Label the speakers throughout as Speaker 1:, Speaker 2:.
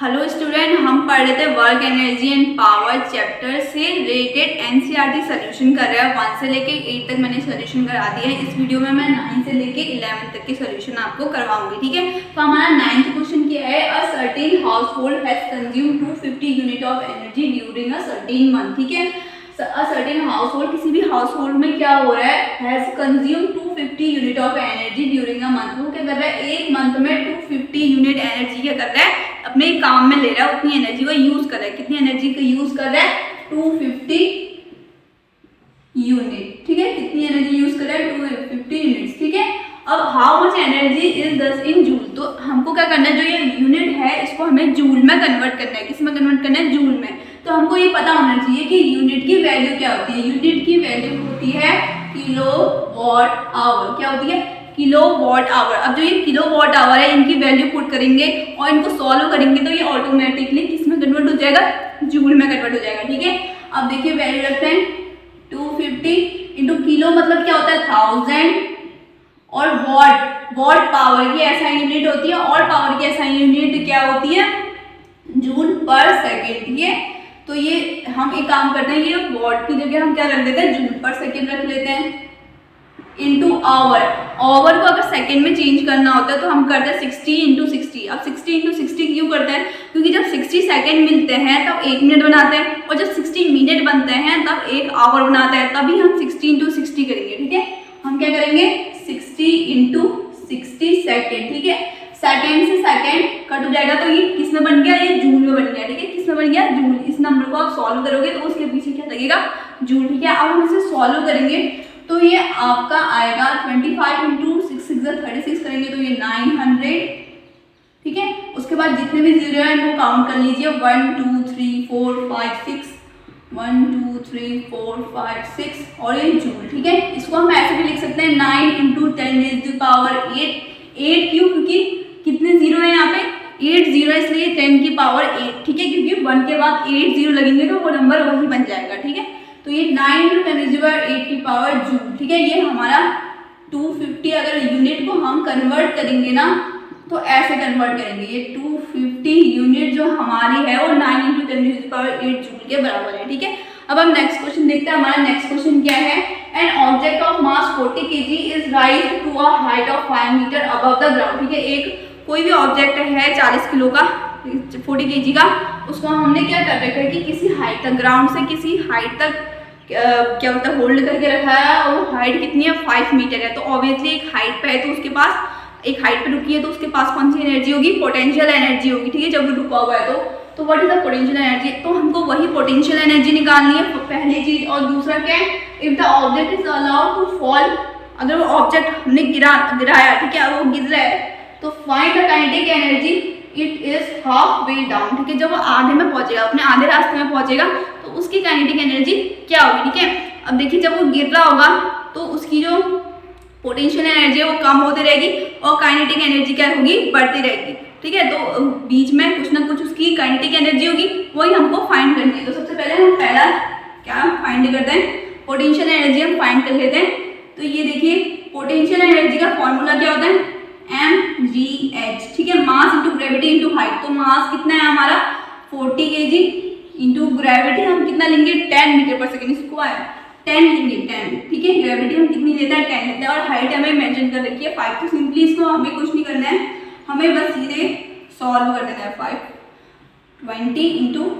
Speaker 1: Hello student, हम पढ़ रहे थे work energy and power chapter से रिलेटेड एनसीईआरटी सोल्यूशन कर रहे हैं। 1 से लेके 8 तक मैंने सोल्यूशन करा दिया है। इस वीडियो में मैं 9 से लेके 11 तक के सोल्यूशन आपको करवाऊंगी, ठीक है। तो हमारा 9th क्वेश्चन क्या है, a certain household has consume 250 unit of energy during a certain month, ठीक है। अ सर्टेन हाउसहोल्ड, किसी भी हाउसहोल्ड में क्या हो रहा है, has consume 250 unit of energy during a month. वो क्या कर रहा है, एक मंथ में 250 यूनिट एनर्जी क्या कर रहा है, अपने काम में ले रहा है, उतनी एनर्जी को यूज कर रहा है। कितनी एनर्जी को यूज कर रहा है, 250 यूनिट, ठीक है। कितनी एनर्जी यूज कर रहा है, 250 यूनिट्स, ठीक है। अब हाउ मच एनर्जी इज दस इन जूल, तो हमको क्या करना है, जो ये यूनिट है इसको हमें जूल में कन्वर्ट करना है। किस में कन्वर्ट करना है, जूल में। तो हमको ये पता होना चाहिए कि यूनिट की वैल्यू क्या होती है। यूनिट की वैल्यू होती है किलो वॉट आवर। क्या होती है, किलो वॉट आवर। अब जो ये किलो वॉट आवर है, इनकी वैल्यू पुट करेंगे और इनको सॉल्व करेंगे तो ये ऑटोमेटिकली किस में कन्वर्ट हो जाएगा, जूल में कन्वर्ट हो जाएगा, ठीक है। अब देखिए वैल्यू रखते हैं 250 इंटू किलो, मतलब क्या होता है 1000, और वॉट पावर की एसआई यूनिट होती है, और पावर की एसआई यूनिट क्या होती है, जूल पर सेकेंड, ठीक है। तो ये हम एक काम करते हैं, ये वॉट की जगह हम क्या रख देते हैं, जूल पर सेकेंड रख लेते हैं, इंटू आवर। आवर को अगर सेकेंड में चेंज करना होता है तो हम करते हैं 60 इंटू 60। अब 60 इंटू 60 क्यों करते हैं, क्योंकि जब 60 सेकेंड मिलते हैं तब 1 मिनट बनाते हैं, और जब 60 मिनट बनते हैं तब 1 आवर बनाते हैं, तभी हम 60 इंटू 60 करेंगे, ठीक है। हम क्या करेंगे, 60 इंटू 60 सेकेंड, ठीक है। सेकेंड से सेकेंड कट हो जाएगा तो ये किस में बन गया, ये जूल में बन गया, ठीक है। किस में बन गया, जूल। इस नंबर को आप सॉल्व करोगे तो उसके पीछे क्या लगेगा, जूल, ठीक है। अब हम इसे सॉल्व करेंगे तो ये आपका आएगा 25 इंटू 6 36 करेंगे तो ये 900, ठीक है। उसके बाद जितने भी जीरो है इनको काउंट कर लीजिए, 1 2 3 4 5 6, 1 2 3 4 5 6, और ये जूल, ठीक है। इसको हम ऐसे भी लिख सकते हैं 9 इंटू 10⁸8। 8 क्यों, क्योंकि कितने जीरो है यहाँ पे, 8 जीरो, इसलिए 10 की पावर 8, ठीक है। क्योंकि 1 के बाद 8 जीरो लगेंगे तो वो नंबर वही बन जाएगा, ठीक है। तो ये 9 इंटू 10⁸8 की पावर जूल, ठीक है। ये हमारा 250, अगर यूनिट को हम कन्वर्ट करेंगे ना तो ऐसे कन्वर्ट करेंगे, ये 250 यूनिट जो हमारी है वो 9 इंटू 10⁸8 जूल के बराबर है, ठीक है। अब हम नेक्स्ट क्वेश्चन देखते हैं। हमारा नेक्स्ट क्वेश्चन क्या है, an object of mass 40 kg is raise to a height of 5 metre above the ground, ठीक है। एक कोई भी ऑब्जेक्ट है 40 किलो का, 40 kg का, उसको हमने क्या कर रखा है कि किसी हाइट तक, ग्राउंड से किसी हाइट तक क्या बोलता है, होल्ड करके रखा है, और वो हाइट कितनी है, 5 मीटर है। तो ऑब्वियसली एक हाइट पे है तो उसके पास, एक हाइट पे रुकी है तो उसके पास कौन सी एनर्जी होगी, पोटेंशियल एनर्जी होगी, ठीक है। जब वो रुका हुआ है तो what is the potential energy, तो हमको वही पोटेंशियल एनर्जी निकालनी है, पहली चीज। और दूसरा क्या है, if the object is allowed to fall, अगर वो ऑब्जेक्ट हमने गिराया, ठीक है, वो गिर रहा है, तो find the kinetic energy, it is half way down, ठीक है। जब वो आधे में पहुंचेगा, अपने आधे रास्ते में पहुंचेगा तो उसकी काइनेटिक एनर्जी क्या होगी, ठीक है। अब देखिए जब वो गिर रहा होगा तो उसकी जो पोटेंशियल एनर्जी है वो कम होती रहेगी और काइनेटिक एनर्जी क्या होगी, बढ़ती रहेगी, ठीक है। तो बीच में कुछ ना कुछ उसकी काइनेटिक एनर्जी होगी, वही हमको फाइंड करनी है। तो सबसे पहले हम पहला क्या फाइंड करते हैं, पोटेंशियल एनर्जी हम फाइंड कर लेते हैं। तो ये देखिए पोटेंशियल एनर्जी का फॉर्मूला क्या होता है, mgh, ठीक है। Mass into gravity into height, तो मास कितना है हमारा 40 kg इंटू ग्रेविटी हम कितना लेंगे, 10 मीटर पर सेकेंड स्क्वायर, 10 लेंगे, 10, ठीक है। ग्रेविटी हम कितनी लेते हैं, 10 लेते हैं, और हाइट हमें मेंशन कर रखी है 5। तो सिंपली इसको हमें कुछ नहीं करना है, हमें बस सीधे सॉल्व कर देना है। 520 इंटू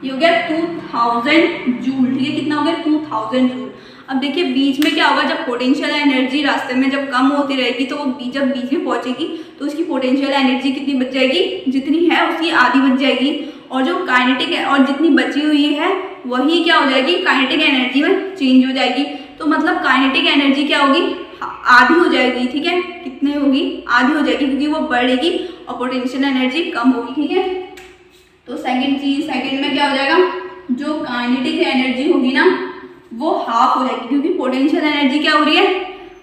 Speaker 1: ये हो गया 2000 जूल, ठीक है। कितना हो गया, 2000 जूल। अब देखिए बीच में क्या होगा, जब पोटेंशियल एनर्जी रास्ते में जब कम होती रहेगी तो वो जब बीच में पहुंचेगी तो उसकी पोटेंशियल एनर्जी कितनी बच जाएगी, जितनी है उसकी आधी बच जाएगी, और जो काइनेटिक है और जितनी बची हुई है वही क्या हो जाएगी, काइनेटिक एनर्जी में चेंज हो जाएगी। तो मतलब काइनेटिक एनर्जी क्या होगी, आधी हो जाएगी, ठीक है। कितनी होगी, आधी हो जाएगी, क्योंकि वो बढ़ेगी और पोटेंशियल एनर्जी कम होगी, ठीक है। तो सेकंड में क्या हो जाएगा, जो काइनेटिक एनर्जी होगी ना वो हाफ हो जाएगी, क्योंकि पोटेंशियल एनर्जी क्या हो रही है,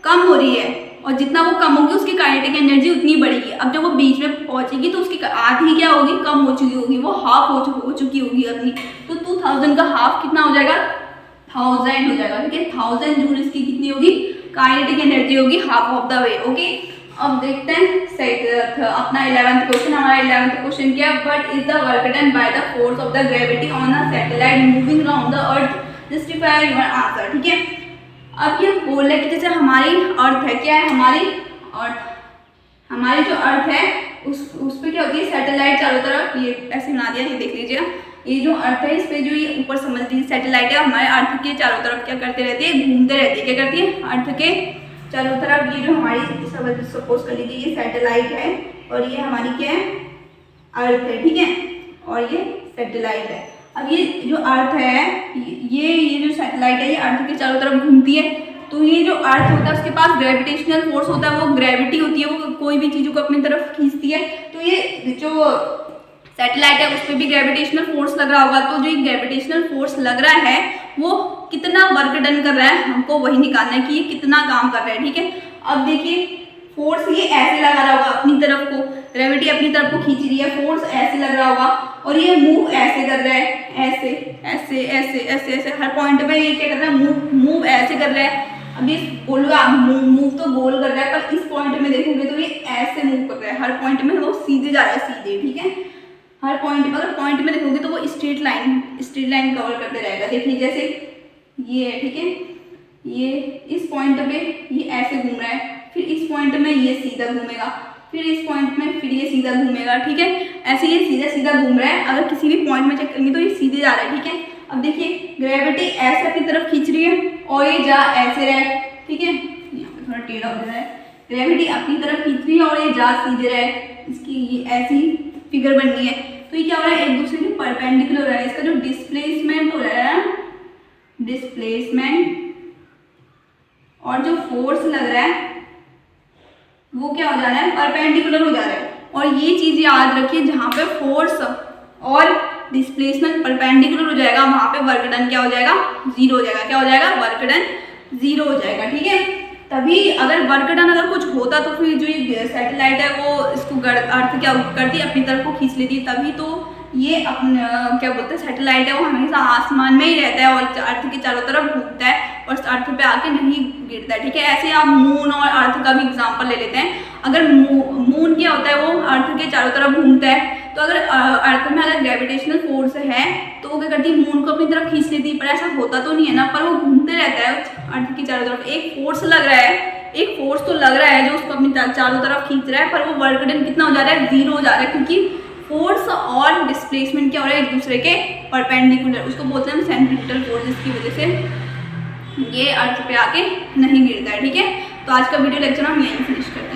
Speaker 1: कम हो रही है, और जितना वो कम होगी उसकी काइनेटिक एनर्जी उतनी बढ़ेगी। अब जब वो बीच में पहुंचेगी तो उसकी आधी क्या होगी, कम हो चुकी होगी, वो हाफ हो चुकी होगी अपनी। तो 2000 का हाफ कितना हो जाएगा, 1000 हो जाएगा, ठीक है। 1000 जूल इसकी कितनी होगी, काइनेटिक एनर्जी होगी half of the way, okay. अब देखते हैं अपना 11th क्वेश्चन। हमारा 11th क्वेश्चन क्या है, what is the work done by the force of the gravity on a satellite moving around the earth, justify your answer. ठीक है, अब ये बोल रहे कि जैसे हमारी अर्थ है, क्या है हमारी अर्थ, हमारी जो अर्थ है उस पे क्या होती है, सैटेलाइट चारों तरफ, ये ऐसे बना दिया, ये देख लीजिए, ये जो अर्थ है इस पे जो ये ऊपर समझ लीजिए सैटेलाइट है, हमारे अर्थ के चारों तरफ क्या करते रहती है, घूमते रहती है। क्या करती है, अर्थ के चारों तरफ। ये जो हमारी सपोज कर लीजिए ये सैटेलाइट है और ये हमारी क्या है, अर्थ है। ठीक है, और ये सैटेलाइट है। अब ये जो अर्थ है, ये जो सैटेलाइट है ये अर्थ के चारों तरफ घूमती है। तो ये जो अर्थ होता है उसके पास ग्रेविटेशनल फोर्स होता है, वो ग्रेविटी होती है, वो कोई भी चीज़ों को अपनी तरफ खींचती है। तो ये जो सैटेलाइट है उस पर भी ग्रेविटेशनल फोर्स लग रहा होगा। तो जो ग्रेविटेशनल फोर्स लग रहा है वो कितना वर्क डन कर रहा है, हमको वही निकालना है कि ये कितना काम कर रहा है। ठीक है, अब देखिए फोर्स ये ऐसे लगा रहा होगा अपनी तरफ को, ग्रेविटी अपनी तरफ को खींच रही है, फोर्स ऐसे लग रहा होगा, और ये मूव ऐसे कर रहा है, ऐसे ऐसे ऐसे ऐसे ऐसे, हर पॉइंट पे ये क्या कर रहा है, मूव ऐसे कर रहा है। अब ये बोलूँगा मूव तो गोल कर रहा है, पर इस पॉइंट में देखोगे तो ये ऐसे मूव कर रहा है, हर पॉइंट में वो सीधे जा रहा है, सीधे। ठीक है, हर पॉइंट में, अगर पॉइंट में देखोगे तो वो स्ट्रेट लाइन कवर करते रहेगा। देखिए जैसे ये है, ठीक है, ये इस पॉइंट पे ये ऐसे घूम रहा है, फिर इस पॉइंट में ये सीधा घूमेगा, फिर इस पॉइंट में फिर ये सीधा घूमेगा। ठीक है, ऐसे ये सीधा सीधा घूम रहा है। अगर किसी भी पॉइंट में चेक करेंगे तो ये सीधे जा रहा है। ठीक है, अब देखिए ग्रेविटी ऐसे अपनी तरफ खींच रही है और ये जा ऐसे रहा है। ठीक है, यहाँ पे थोड़ा टेढ़ा हो रहा है, ग्रेविटी अपनी तरफ खींच रही है और ये जा सीधे रहा है, इसकी ये ऐसी फिगर बननी है। तो ये क्या हो रहा है, एक दूसरे के परपेंडिकुलर हो रहा है। इसका जो डिस्प्लेसमेंट हो रहा है, डिस्प्लेसमेंट और जो फोर्स लग रहा है वो क्या हो जा रहा है, परपेंडिकुलर हो जा रहा है। और ये चीज याद रखिए, जहाँ पे फोर्स और डिस्प्लेसमेंट परपेंडिकुलर हो जाएगा वहां पे वर्क डन क्या हो जाएगा, जीरो हो जाएगा। क्या हो जाएगा, वर्क डन जीरो हो जाएगा। ठीक है, तभी अगर वर्क डन अगर कुछ होता तो फिर जो ये सैटेलाइट है वो इसको अर्थ क्या करती है, अपनी तरफ को खींच लेती, तभी तो ये अपने क्या बोलते हैं सैटेलाइट है वो हमेशा आसमान में ही रहता है और अर्थ के चारों तरफ घूमता है और अर्थ पे आके नहीं गिरता है। ठीक है, ऐसे आप मून और अर्थ का भी एग्जांपल ले लेते हैं। अगर मून क्या होता है, वो अर्थ के चारों तरफ घूमता है, तो अगर अर्थ में अगर ग्रेविटेशनल फोर्स है तो वो क्या करती है, मून को अपनी तरफ खींच लेती है। पर ऐसा होता तो नहीं है ना, पर वो घूमते रहता है अर्थ के चारों तरफ। एक फोर्स लग रहा है, एक फोर्स तो लग रहा है जो उसको अपनी चारों तरफ खींच रहा है, पर वो वर्क डन कितना हो जा रहा है, जीरो हो जा रहा है, क्योंकि फोर्स और डिस्प्लेसमेंट क्या हो रहा है, एक दूसरे के परपेंडिकुलर, उसको बोलते हैं सेंट्रीपिटल फोर्स, जिसकी वजह से ये अर्थ पे आके नहीं गिरता है। ठीक है, तो आज का वीडियो लेक्चर हम यहीं फिनिश करते हैं।